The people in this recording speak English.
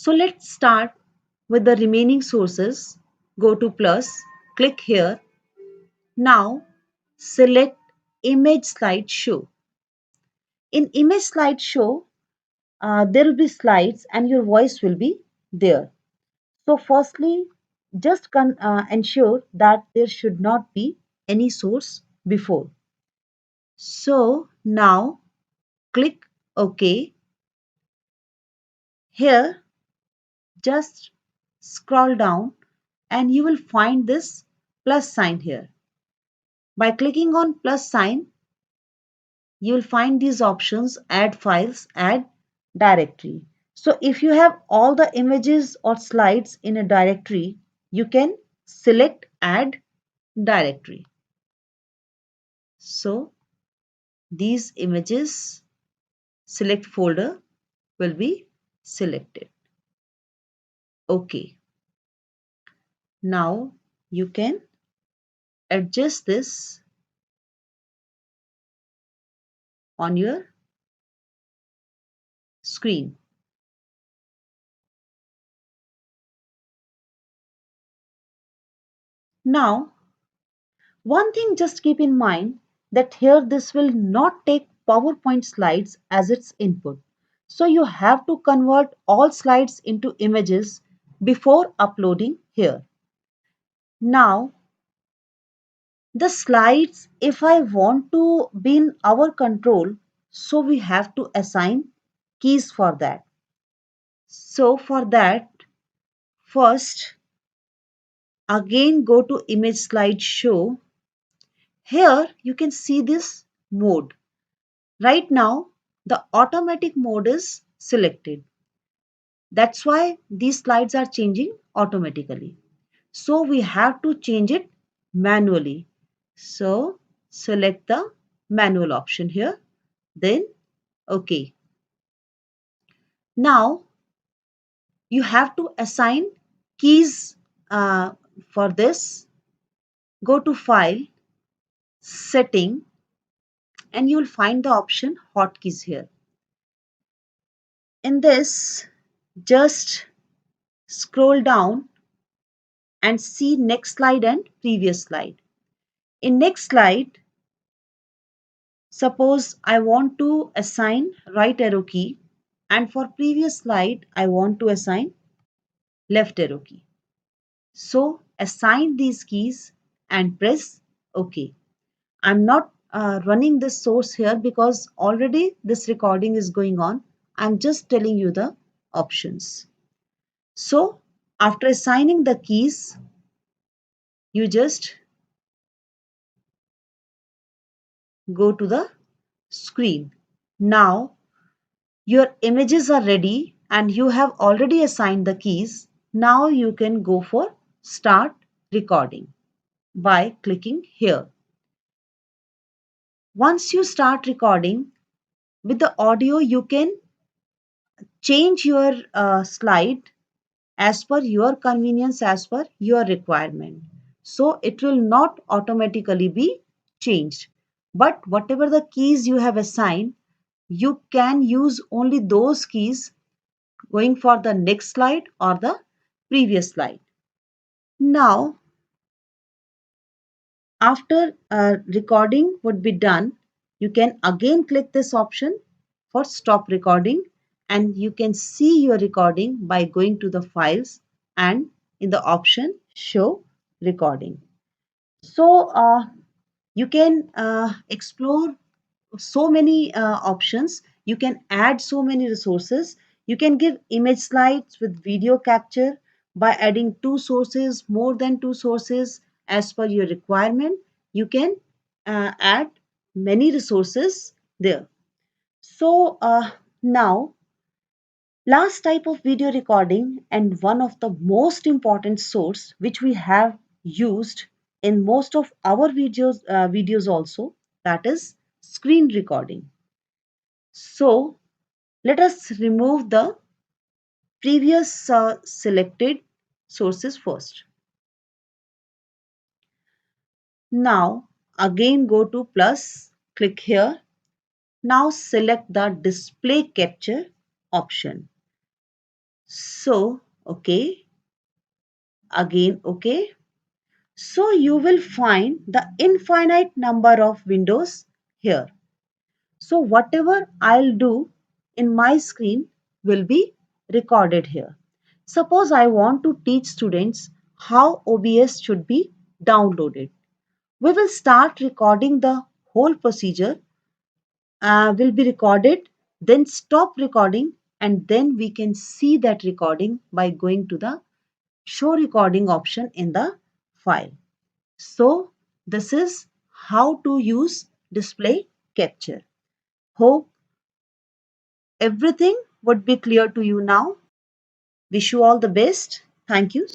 So let's start with the remaining sources. Go to plus, click here. Now select image slideshow. In image slideshow, there will be slides and your voice will be there. So firstly, just ensure that there should not be any source before. So now click OK. Here, just scroll down and you will find this plus sign here. By clicking on plus sign, you will find these options: add files, add directory. So if you have all the images or slides in a directory, you can select add directory. So these images select folder will be selected. Okay. Now you can adjust this on your screen. Now, one thing just keep in mind that here this will not take PowerPoint slides as its input. So you have to convert all slides into images before uploading here. Now, the slides, if I want to be in our control, so we have to assign keys for that. So for that, first, again go to image slideshow. Here you can see this mode. Right now, the automatic mode is selected. That's why these slides are changing automatically. So we have to change it manually. So select the manual option here. Then OK. Now you have to assign keys for this. Go to File, Setting, and you will find the option Hotkeys here. In this, just scroll down and see next slide and previous slide. In next slide, suppose I want to assign right arrow key, and for previous slide I want to assign left arrow key. So assign these keys and press OK. I'm not running this source here because already this recording is going on. I'm just telling you the options. So after assigning the keys, you just go to the screen. Now your images are ready and you have already assigned the keys. Now you can go for start recording by clicking here. Once you start recording with the audio, you can change your slide as per your convenience, as per your requirement. So it will not automatically be changed. But whatever the keys you have assigned, you can use only those keys going for the next slide or the previous slide. Now, after recording would be done, you can again click this option for stop recording and you can see your recording by going to the files and in the option show recording. So you can explore so many options. You can add so many resources. You can give image slides with video capture by adding two sources, more than two sources as per your requirement. You can add many resources there. So now, last type of video recording and one of the most important source which we have used in most of our videos also, that is screen recording. So let us remove the previous selected sources first. Now again go to plus, click here. Now select the display capture option. So, okay, again, okay. So you will find the infinite number of windows here. So whatever I'll do in my screen will be recorded here. Suppose I want to teach students how OBS should be downloaded. We will start recording the whole procedure, will be recorded, then stop recording, and then we can see that recording by going to the show recording option in the file. So this is how to use display capture. Hope everything would be clear to you now. Wish you all the best. Thank you.